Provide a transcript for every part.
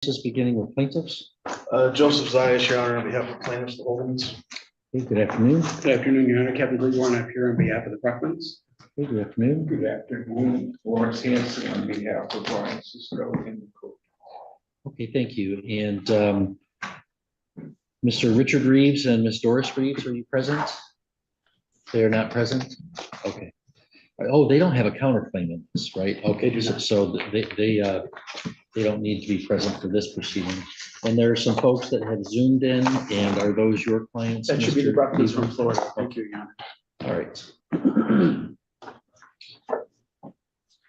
Just beginning with plaintiffs. Joseph Zayas, Your Honor, on behalf of plaintiffs, the Holdings. Okay, good afternoon. Good afternoon, Your Honor. Kevin Leghorn, I'm here on behalf of the Bruckmans. Okay, good afternoon. Good afternoon, Lawrence Hanson on behalf of Brian Cisco in the court. Okay, thank you. And Mr. Richard Reeves and Ms. Doris Reeves, are you present? They are not present? Okay. Oh, they don't have a counterclaim in this, right? Okay, so they don't need to be present for this proceeding. And there are some folks that have zoomed in, and are those your clients? That should be the Mr. Bruckmans from Florida. Thank you, Your Honor. All right.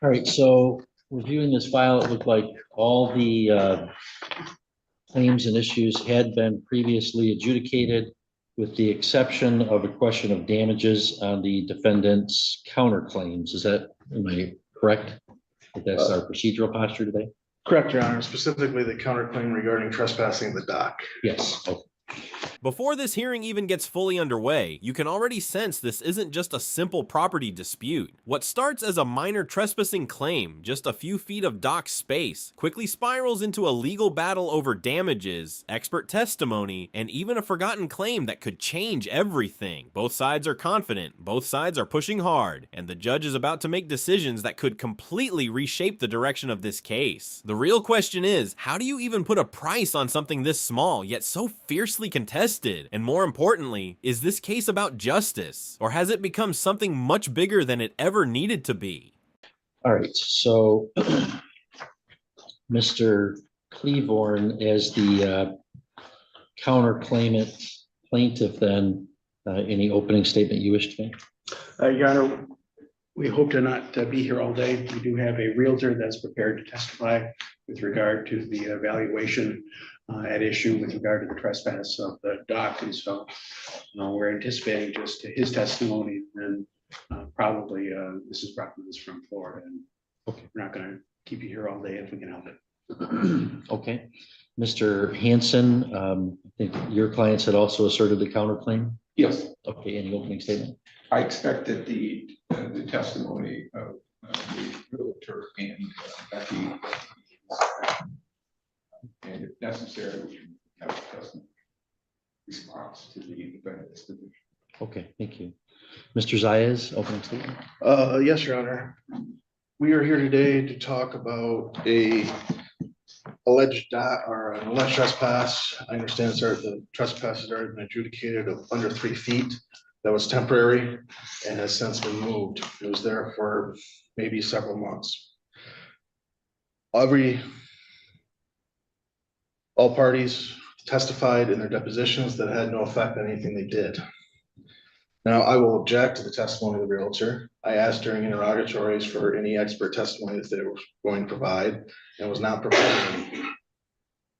All right, so reviewing this file, it looked like all the claims and issues had been previously adjudicated, with the exception of a question of damages on the defendant's counterclaims. Is that, am I correct? That that's our procedural posture today? Correct, Your Honor, specifically the counterclaim regarding trespassing the dock. Yes. Okay. Before this hearing even gets fully underway, you can already sense this isn't just a simple property dispute. What starts as a minor trespassing claim, just a few feet of dock space, quickly spirals into a legal battle over damages, expert testimony, and even a forgotten claim that could change everything. Both sides are confident, both sides are pushing hard, and the judge is about to make decisions that could completely reshape the direction of this case. The real question is, how do you even put a price on something this small, yet so fiercely contested? And more importantly, is this case about justice, or has it become something much bigger than it ever needed to be? All right, so Mr. Cleavorn, as the counterclaimant plaintiff, then any opening statement you wish to make? Your Honor, we hope to not be here all day. We do have a realtor that's prepared to testify with regard to the evaluation at issue with regard to the trespass of the dock. And so we're anticipating just his testimony, and probably Mrs. Bruckman is from Florida. And okay, we're not going to keep you here all day if we can help it. Okay. Mr. Hanson, I think your clients had also asserted the counterclaim. Yes, Okay, any opening statement? I expect that the testimony of the realtor and Becky, and if necessary, we can have a testimony response to the defendant's position. Okay, thank you. Mr. Zayas, opening statement. Yes, Your Honor. We are here today to talk about an alleged trespass. I understand, sir, the trespass has already been adjudicated of under 3 feet. That was temporary and has since been moved. It was there for maybe several months. All parties testified in their depositions that it had no effect on anything they did. Now, I will object to the testimony of the realtor. I asked during interrogatories for any expert testimony that they were going to provide, and was not provided.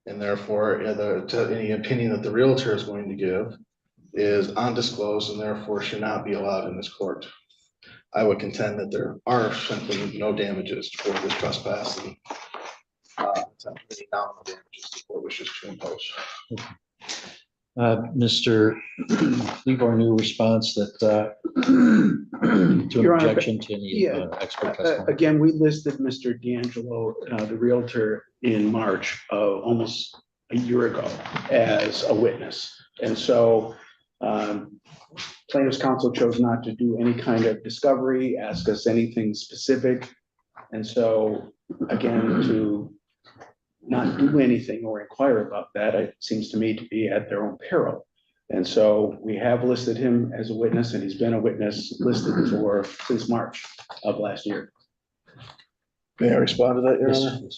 And therefore, any opinion that the realtor is going to give is undisclosed and therefore should not be allowed in this court. I would contend that there are simply no damages for this trespass, and any nominal damages the court wishes to impose. Mr. Cleavorn, your response that to an Your Honor, objection to any expert testimony. Again, we listed Mr. D'Angelo, the realtor, in March, almost a year ago, as a witness. And so plaintiff's counsel chose not to do any kind of discovery, ask us anything specific. And so, again, to not do anything or inquire about that, it seems to me to be at their own peril. And so we have listed him as a witness, and he's been a witness listed for since March of last year. May I respond to that, Your Yes. Honor?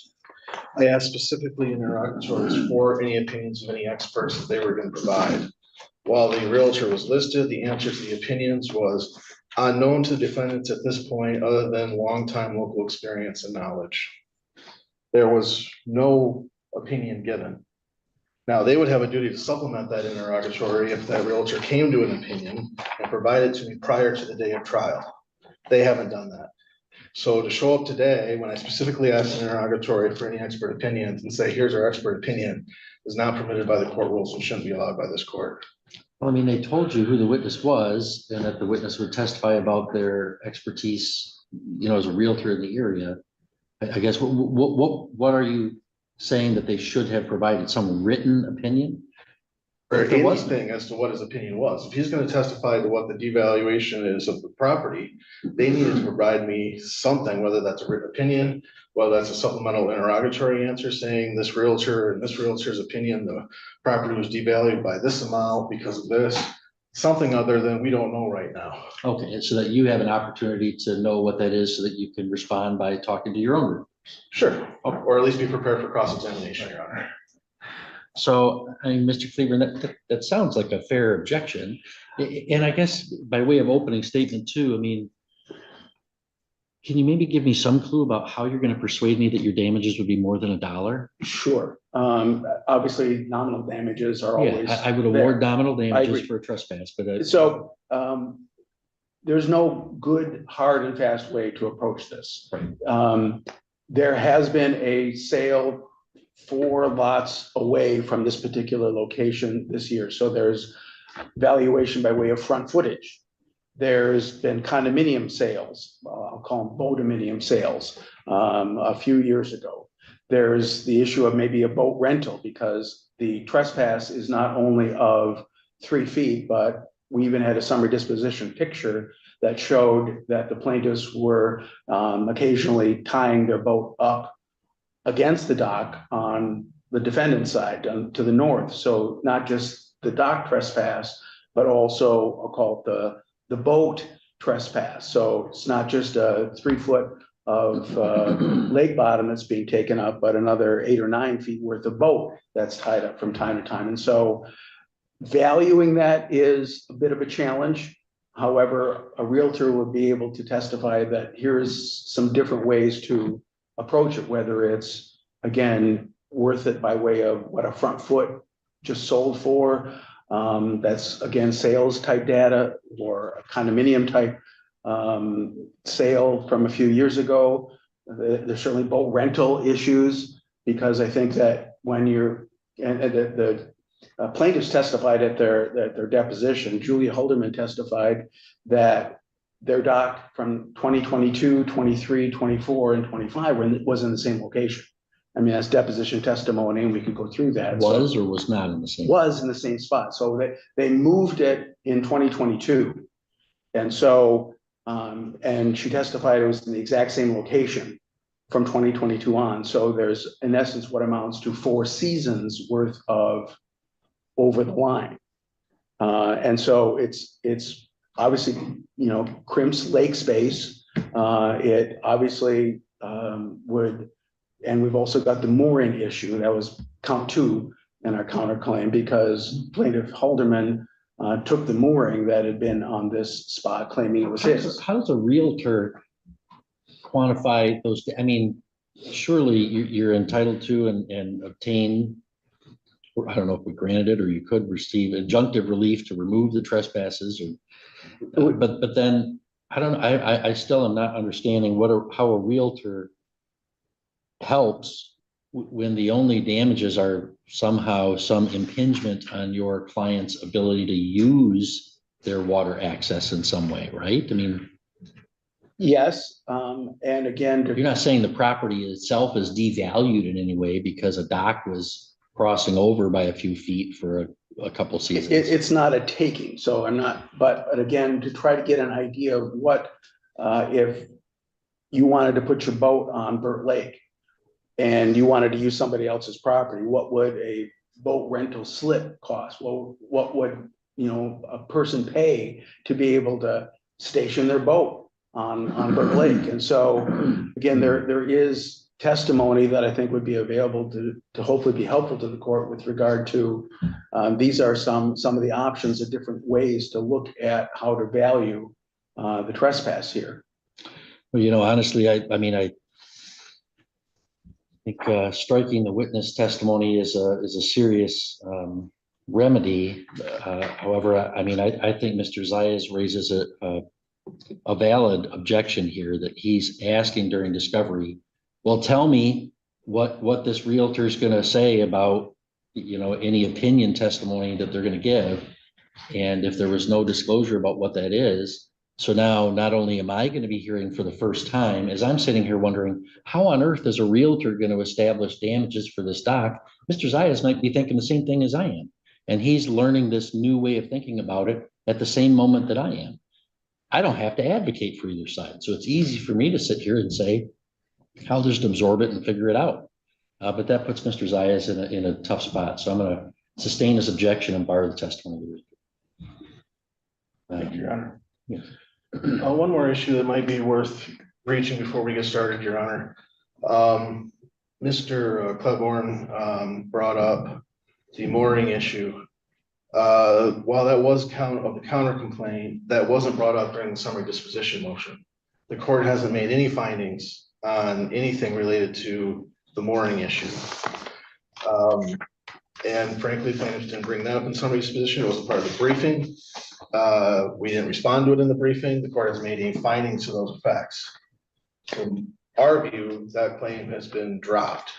I asked specifically in interrogatories for any opinions of any experts that they were going to provide. While the realtor was listed, the answer to the opinions was unknown to the defendants at this point, other than longtime local experience and knowledge. There was no opinion given. Now, they would have a duty to supplement that interrogatory if that realtor came to an opinion and provided to me prior to the day of trial. They haven't done that. So to show up today, when I specifically asked an interrogatory for any expert opinions and say, here's our expert opinion, is not permitted by the court rules and shouldn't be allowed by this court. Well, I mean, they told you who the witness was, and that the witness would testify about their expertise, you know, as a realtor in the area. I guess, what are you saying that they should have provided some written opinion? Or If there wasn't. anything as to what his opinion was. If he's gonna testify to what the devaluation is of the property, they needed to provide me something, whether that's a written opinion, whether that's a supplemental interrogatory answer saying this realtor, in this realtor's opinion, the property was devalued by this amount because of this, something other than we don't know right now. Okay, and so that you have an opportunity to know what that is so that you can respond by talking to your own group. Sure, or at least be prepared for cross-examination, Your Honor. So, I mean, Mr. Cleveland, that sounds like a fair objection. And I guess by way of opening statement too, I mean, can you maybe give me some clue about how you're going to persuade me that your damages would be more than $1? Sure. Obviously, nominal damages are Yeah, always. I would award nominal damages agree. for a trespass, but So, there's no good, hard and fast way to approach this. Right. There has been a sale 4 lots away from this particular location this year. So there's valuation by way of front footage. There's been condominium sales, I'll call them boatominium sales, a few years ago. There's the issue of maybe a boat rental because the trespass is not only of 3 feet, but we even had a summary disposition picture that showed that the plaintiffs were occasionally tying their boat up against the dock on the defendant's side to the north. So not just the dock trespass, but also I'll call it the boat trespass. So it's not just a 3 foot of lake bottom that's being taken up, but another 8 or 9 feet worth of boat that's tied up from time to time. And so valuing that is a bit of a challenge. However, a realtor would be able to testify that here's some different ways to approach it, whether it's, again, worth it by way of what a front foot just sold for. That's, again, sales type data or a condominium type sale from a few years ago. There's certainly boat rental issues because I think that when you're, and the plaintiffs testified at their deposition, Julia Holderman testified that their dock from 2022, 23, 24, and 25 was in the same location. I mean, that's deposition testimony, and we could go through that. was or was not in the same? Was in the same spot. So they moved it in 2022. And so, and she testified it was in the exact same location from 2022 on. So there's, in essence, what amounts to 4 seasons worth of over the line. And so it's obviously, crimps lake space. It obviously would, and we've also got the mooring issue. That was count 2 in our counterclaim because plaintiff Halderman took the mooring that had been on this spot, claiming it was his. How does a realtor quantify those? I mean, surely you're entitled to and obtain, I don't know if we granted it or you could receive injunctive relief to remove the trespasses, but then I don't know. I still am not understanding how a realtor helps when the only damages are somehow some impingement on your client's ability to use their water access in some way, right? I mean, yes, and again, you're not saying the property itself is devalued in any way because a dock was crossing over by a few feet for a couple seasons. It's not a taking, so I'm not, but again, to try to get an idea of what, if you wanted to put your boat on Burt Lake and you wanted to use somebody else's property, what would a boat rental slip cost? Well, what would, a person pay to be able to station their boat on Burt Lake? And so again, there is testimony that I think would be available to hopefully be helpful to the court with regard to these are some of the options of different ways to look at how to value the trespass here. Well, honestly, I think striking the witness testimony is a serious remedy. However, I think Mr. Zayas raises a valid objection here that he's asking during discovery. Well, tell me what this realtor is going to say about, any opinion testimony that they're going to give. And if there was no disclosure about what that is, So now not only am I going to be hearing for the first time, as I'm sitting here wondering, how on earth is a realtor going to establish damages for this dock? Mr. Zayas might be thinking the same thing as I am. And he's learning this new way of thinking about it at the same moment that I am. I don't have to advocate for either side. So it's easy for me to sit here and say, I'll just absorb it and figure it out. But that puts Mr. Zayas in a tough spot. So I'm going to sustain his objection and bar the testimony. Thank you, Your Honor. Yes. One more issue that might be worth reaching before we get started, Your Honor. Mr. Claiborne brought up the mooring issue. While that was of the counter complaint, that wasn't brought up during the summary disposition motion. The court hasn't made any findings on anything related to the mooring issue. And frankly, plaintiffs didn't bring that up in summary disposition. It wasn't part of the briefing. We didn't respond to it in the briefing. The court has made any findings to those effects. From our view, that claim has been dropped.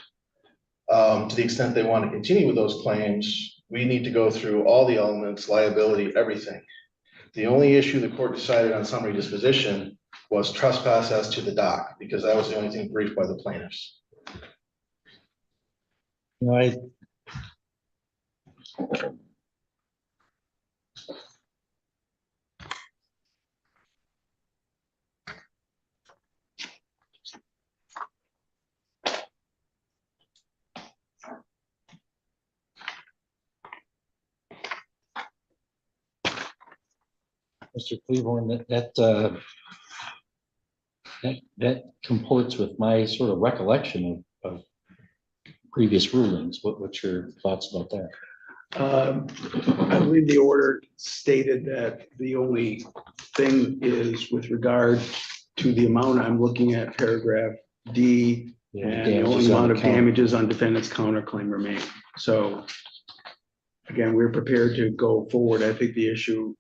To the extent they want to continue with those claims, we need to go through all the elements, liability, everything. The only issue the court decided on summary disposition was trespass as to the dock, because that was the only thing briefed by the plaintiffs. I Mr. Cleveland, that comports with my sort of recollection of previous rulings. What's your thoughts about that? I believe the order stated that the only thing is with regard to the amount. I'm looking at paragraph D, and the only amount of damages on defendant's counterclaim remain. So again, we're prepared to go forward. I think the issue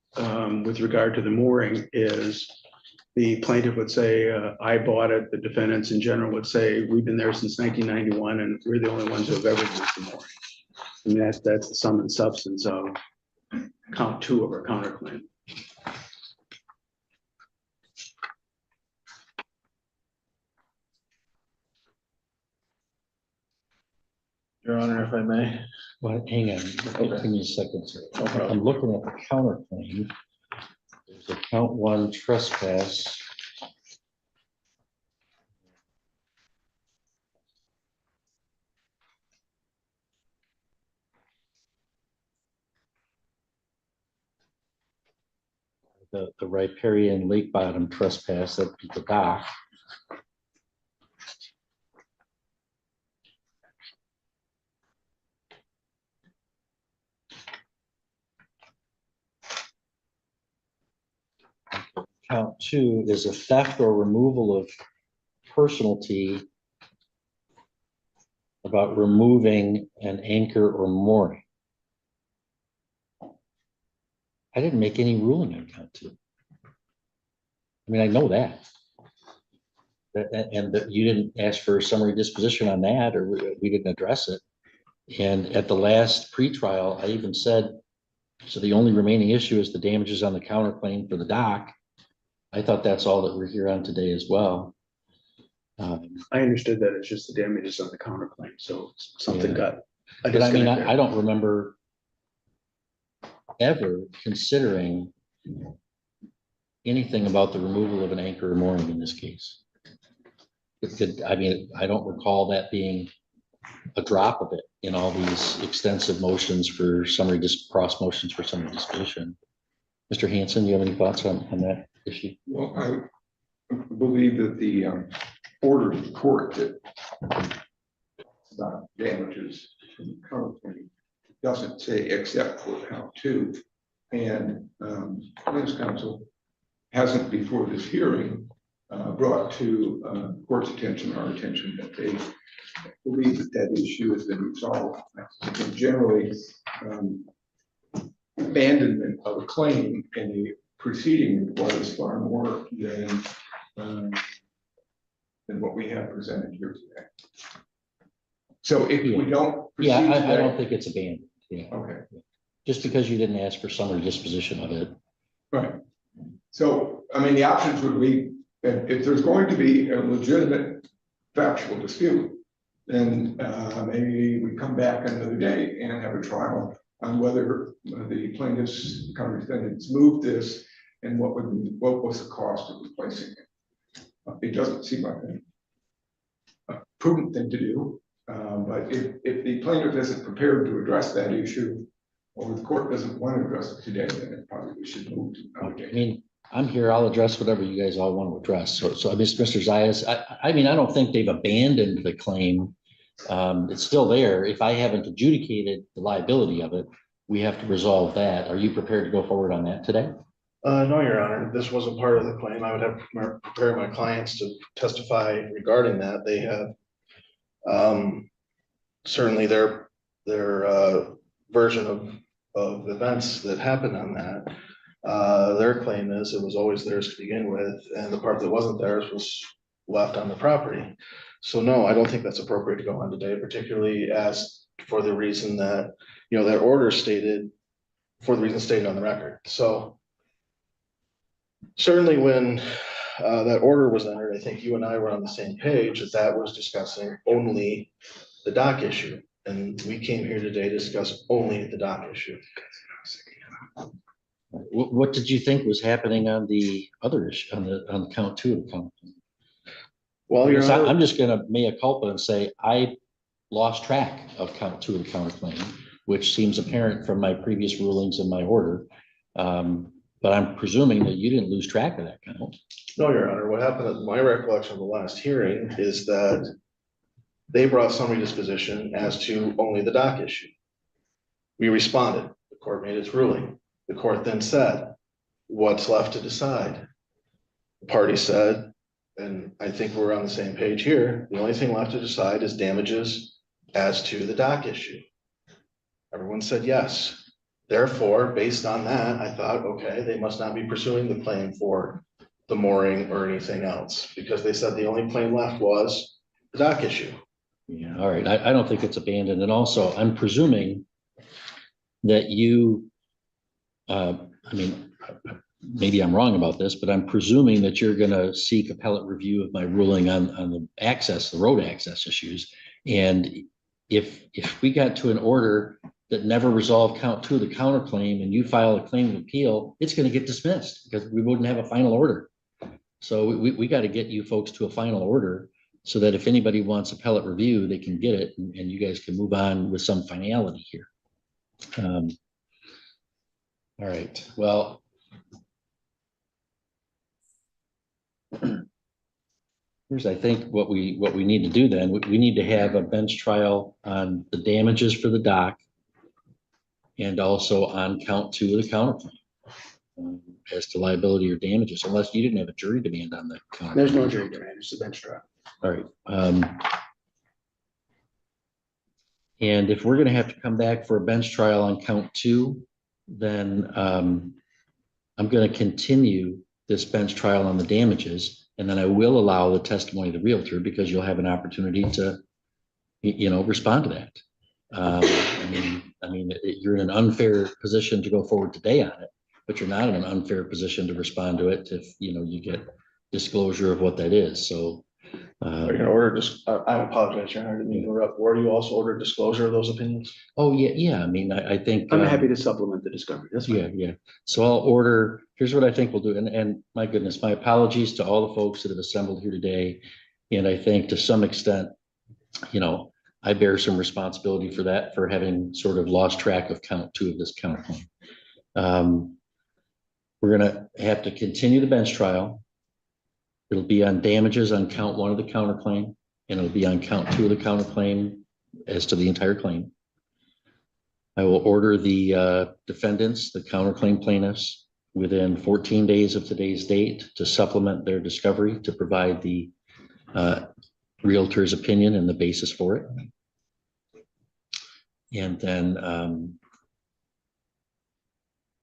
with regard to the mooring is the plaintiff would say, I bought it. The defendants in general would say, we've been there since 1991 and we're the only ones who have ever used the mooring. I mean, that's the sum and substance of count 2 of our counterclaim. Your Honor, if I may. Well, hang on, Okay. give me a second, sir. No problem. I'm looking at the counterclaim. There's a count 1 trespass. The riparian lake bottom trespass at the dock. Count 2 is a theft or removal of personalty about removing an anchor or mooring. I didn't make any ruling on count 2. I mean, I know that. And that you didn't ask for a summary disposition on that, or we didn't address it. And at the last pretrial, I even said, so the only remaining issue is the damages on the counterclaim for the dock. I thought that's all that we're here on today as well. I understood that it's just the damages on the counterclaim. So something Yeah. got. But I mean, I don't remember ever considering anything about the removal of an anchor or mooring in this case. I mean, I don't recall that being a drop of it in all these extensive motions for summary cross motions for summary disposition. Mr. Hanson, do you have any thoughts on that issue? Well, I believe that the order of the court that about damages from the counterclaim doesn't say except for count 2. And plaintiff's counsel hasn't before this hearing brought to court's attention, our attention, that they believe that that issue has been resolved. And generally, abandonment of a claim in a proceeding requires far more than what we have presented here today. So if we don't proceed I don't today, think it's abandoned. Yeah. okay, Just because you didn't ask for summary disposition of it. right. So I mean, the options would be, if there's going to be a legitimate factual dispute, then maybe we come back another day and have a trial on whether the plaintiffs, defendants moved this and what was the cost of replacing it. It doesn't seem like a prudent thing to do, but if the plaintiff isn't prepared to address that issue, or the court doesn't want to address it today, then it probably should move to another day. I mean, I'm here, I'll address whatever you guys all want to address. So I mean, Mr. Zayas, I mean, I don't think they've abandoned the claim. It's still there. If I haven't adjudicated the liability of it, we have to resolve that. Are you prepared to go forward on that today? No, Your Honor, this wasn't part of the claim. I would have to prepare my clients to testify regarding that. They have certainly their version of events that happened on that. Their claim is it was always theirs to begin with, and the part that wasn't theirs was left on the property. So no, I don't think that's appropriate to go on today, particularly as for the reason that, you know, that order stated, for the reason stated on the record. So certainly when that order was entered, I think you and I were on the same page that that was discussing only the dock issue. And we came here today to discuss only the dock issue. What did you think was happening on the other issue, on count 2 of the count? Well, Your Honor, I'm just gonna mea culpa and say I lost track of count 2 of the counterclaim, which seems apparent from my previous rulings in my order. But I'm presuming that you didn't lose track of that count. no, Your Honor, what happened at my recollection of the last hearing is that they brought summary disposition as to only the dock issue. We responded, the court made its ruling. The court then said, what's left to decide? The party said, and I think we're on the same page here, the only thing left to decide is damages as to the dock issue. Everyone said yes. Therefore, based on that, I thought, okay, they must not be pursuing the claim for the mooring or anything else, because they said the only claim left was the dock issue. Yeah, all right. I don't think it's abandoned. And also, I'm presuming that you, I mean, maybe I'm wrong about this, but I'm presuming that you're going to seek appellate review of my ruling on the road access issues. And if we got to an order that never resolved count 2 of the counterclaim and you file a claim of appeal, it's going to get dismissed because we wouldn't have a final order. So we got to get you folks to a final order so that if anybody wants appellate review, they can get it and you guys can move on with some finality here. All right, well. Here's, I think, what we need to do then. We need to have a bench trial on the damages for the dock and also on count 2 of the counterclaim as to liability or damages, unless you didn't have a jury demand on that. There's no jury demand, it's a bench trial. All right. And if we're going to have to come back for a bench trial on count 2, then I'm going to continue this bench trial on the damages, and then I will allow the testimony of the realtor because you'll have an opportunity to, respond to that. I mean, you're in an unfair position to go forward today on it, but you're not in an unfair position to respond to it if, you get disclosure of what that is. So. Are you gonna order I apologize, Your Honor, I didn't mean to interrupt. Or do you also order disclosure of those opinions? Oh, yeah. I mean, I think. I'm happy to supplement the discovery. That's fine. Yeah. So I'll order, here's what I think we'll do. And my goodness, my apologies to all the folks that have assembled here today. And I think to some extent, I bear some responsibility for that, for having sort of lost track of count 2 of this counterclaim. We're gonna have to continue the bench trial. It'll be on damages on count 1 of the counterclaim, and it'll be on count 2 of the counterclaim as to the entire claim. I will order the defendants, the counterclaim plaintiffs, within 14 days of today's date to supplement their discovery to provide the realtor's opinion and the basis for it. And then,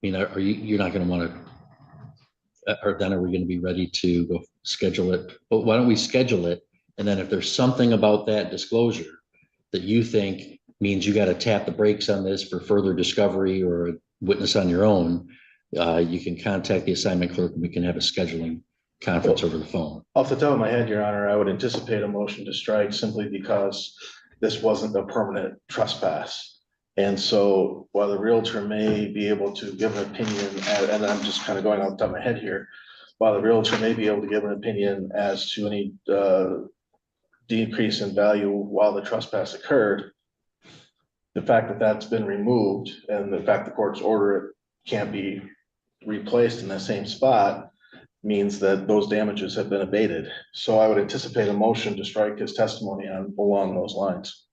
you're not going to want to, or then are we going to be ready to go schedule it? But why don't we schedule it? And then if there's something about that disclosure that you think means you got to tap the brakes on this for further discovery or a witness on your own, you can contact the assignment clerk and we can have a scheduling conference over the phone. Off the top of my head, Your Honor, I would anticipate a motion to strike simply because this wasn't a permanent trespass. And so while the Realtor may be able to give an opinion, and I'm just kind of going off the top of my head here, while the Realtor may be able to give an opinion as to any decrease in value while the trespass occurred, the fact that that's been removed and the fact the court's order it can't be replaced in the same spot means that those damages have been abated. So I would anticipate a motion to strike his testimony along those lines.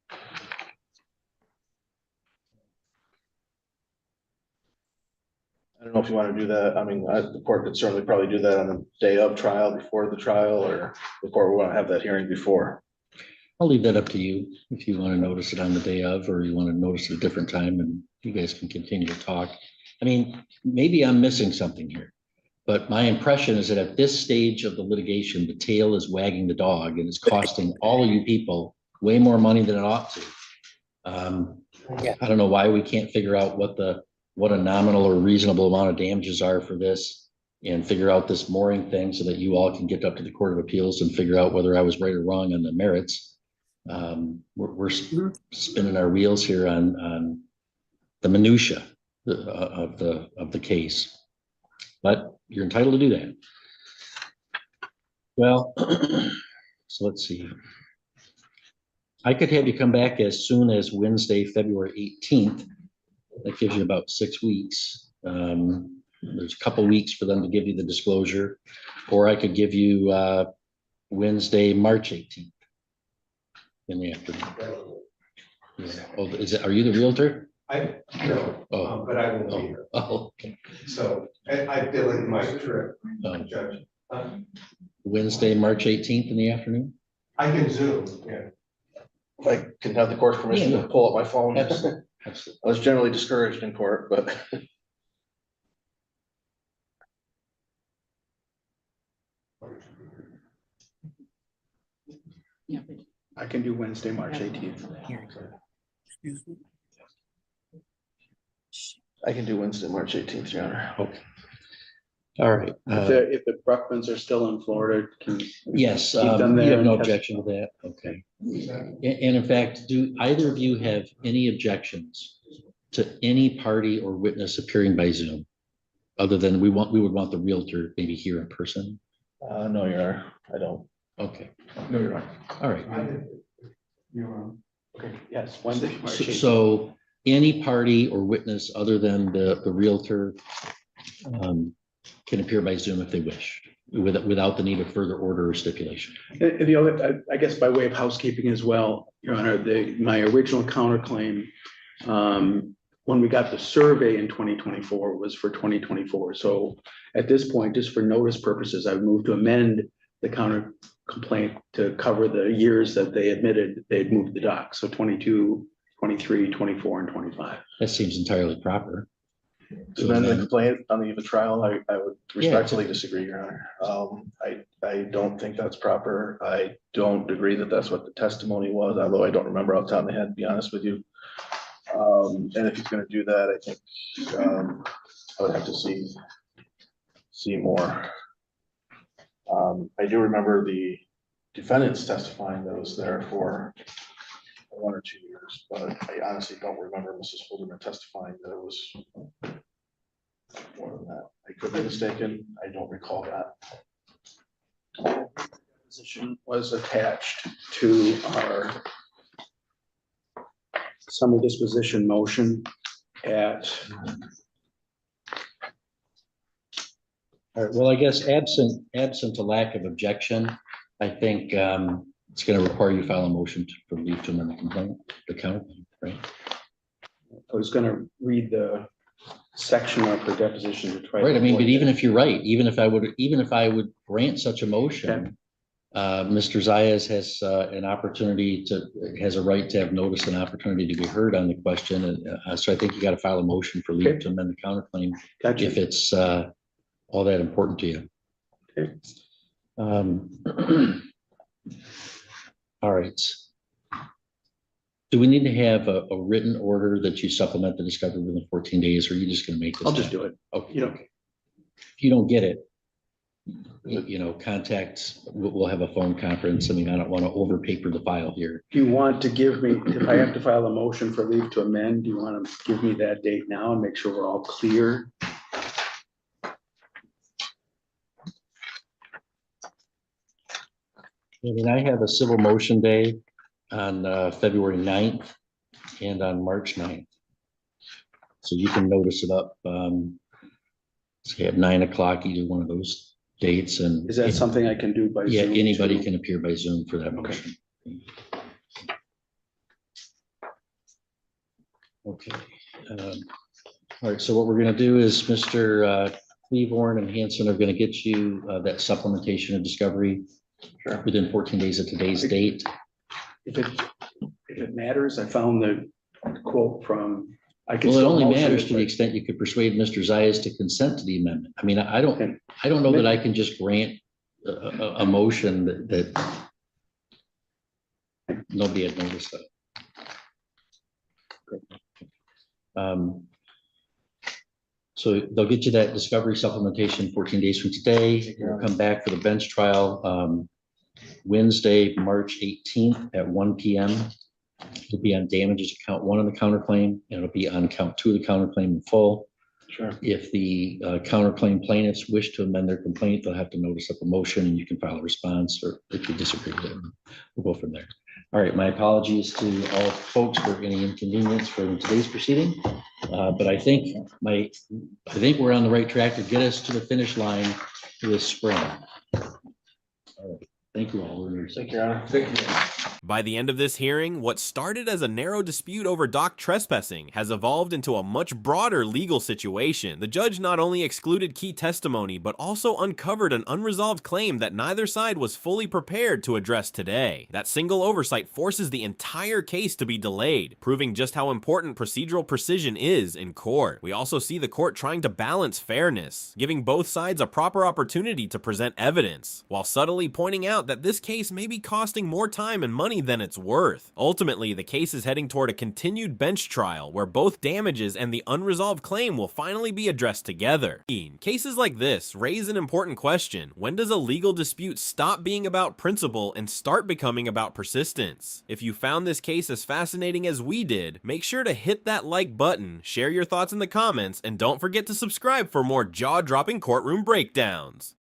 I don't know if you want to do that. I mean, the court could certainly probably do that on the day of trial, before the trial, or before we want to have that hearing before. I'll leave that up to you if you want to notice it on the day of, or you want to notice it a different time and you guys can continue to talk. I mean, maybe I'm missing something here, but my impression is that at this stage of the litigation, the tail is wagging the dog and it's costing all of you people way more money than it ought to. I don't know why we can't figure out what a nominal or reasonable amount of damages are for this and figure out this mooring thing so that you all can get up to the Court of Appeals and figure out whether I was right or wrong on the merits. We're spinning our wheels here on the minutia of the case, but you're entitled to do that. Well, so let's see. I could have you come back as soon as Wednesday, February 18th. That gives you about 6 weeks. There's a couple weeks for them to give you the disclosure, or I could give you Wednesday, March 18th in the afternoon. Yeah. Oh, are you the Realtor? No, Oh. but I will be here. Oh, okay. So I feel like my trip, Um, Judge. Wednesday, March 18th in the afternoon? I can Zoom, yeah. If I can have the court's permission to pull up my phone. Absolutely. Absolutely. I was generally discouraged in court, but I can do Wednesday, March 18th. I can do Wednesday, March 18th, Your Honor. Okay. All right. If the Bruckmans are still in Florida, can Yes, keep them you there have no and test- objection to that? Okay. And in fact, do either of you have any objections to any party or witness appearing by Zoom? Other than we would want the Realtor maybe here in person? No, Your Honor, I don't. Okay, No, you're right. all right. You're Okay, yes, Wednesday, March 18th. So any party or witness other than the Realtor can appear by Zoom if they wish, without the need of further order or stipulation. And the other, I guess by way of housekeeping as well, Your Honor, my original counterclaim, when we got the survey in 2024 was for 2024. So at this point, just for notice purposes, I've moved to amend the counter complaint to cover the years that they admitted they'd moved the dock. So 22, 23, 24, and 25. That seems entirely proper. To amend the complaint on the eve of trial, I would Yeah. respectfully disagree, Your Honor. I don't think that's proper. I don't agree that that's what the testimony was, although I don't remember off the top of my head, to be honest with you. And if he's gonna do that, I think I would have to see more. I do remember the defendants testifying that was there for 1 or 2 years, but I honestly don't remember Mrs. Holderman testifying that it was more than that. I could be mistaken. I don't recall that. Position was attached to our summary disposition motion at. All right, well, I guess absent a lack of objection, I think it's going to require you file a motion for leave to amend the complaint, the counterclaim, right? I was gonna read the section of her deposition to try. Right, I mean, but avoid even that. if you're right, even if I would grant such a motion, Mr. Zayas has an opportunity has a right to have notice and opportunity to be heard on the question. And so I think you got to file a motion for leave Okay. to amend the counterclaim Gotcha. if it's all that important to you. Okay. All right. Do we need to have a written order that you supplement the discovery within 14 days, or are you just gonna make this? I'll just happen? do it. Okay. You know, If you don't get it, contact, we'll have a phone conference. I mean, I don't want to over paper the file here. do you want to give me, if I have to file a motion for leave to amend, do you want to give me that date now and make sure we're all clear? I mean, I have a civil motion day on February 9th and on March 9th. So you can notice it up, say at 9 o'clock, either one of those dates, and Is that something I can do by Zoom? yeah, anybody too? can appear by Zoom for that Okay. motion. Okay. All right, so what we're gonna do is Mr. Cleavorn and Hanson are gonna get you that supplementation of discovery Sure. within 14 days of today's date. If it matters, I found the quote from, I can. Well, it still only motion matters it, to the but- extent you could persuade Mr. Zayas to consent to the amendment. I mean, I don't know that I can just grant a motion that nobody had noticed of. So they'll get you that discovery supplementation 14 days from today. We'll come back for the bench trial Wednesday, March 18th at 1 p.m. It'll be on damages to count 1 on the counterclaim, and it'll be on count 2 of the counterclaim in full. Sure. If the counterclaim plaintiffs wish to amend their complaint, they'll have to notice up a motion, and you can file a response, or if you disagree with it, we'll go from there. All right, my apologies to all folks for any inconvenience for today's proceeding. But I think we're on the right track to get us to the finish line this spring. All right, thank you all. Thank you, Your Honor. Thank you. By the end of this hearing, what started as a narrow dispute over dock trespassing has evolved into a much broader legal situation. The judge not only excluded key testimony, but also uncovered an unresolved claim that neither side was fully prepared to address today. That single oversight forces the entire case to be delayed, proving just how important procedural precision is in court. We also see the court trying to balance fairness, giving both sides a proper opportunity to present evidence, while subtly pointing out that this case may be costing more time and money than it's worth. Ultimately, the case is heading toward a continued bench trial where both damages and the unresolved claim will finally be addressed together. Cases like this raise an important question. When does a legal dispute stop being about principle and start becoming about persistence? If you found this case as fascinating as we did, make sure to hit that like button, share your thoughts in the comments, and don't forget to subscribe for more jaw-dropping courtroom breakdowns.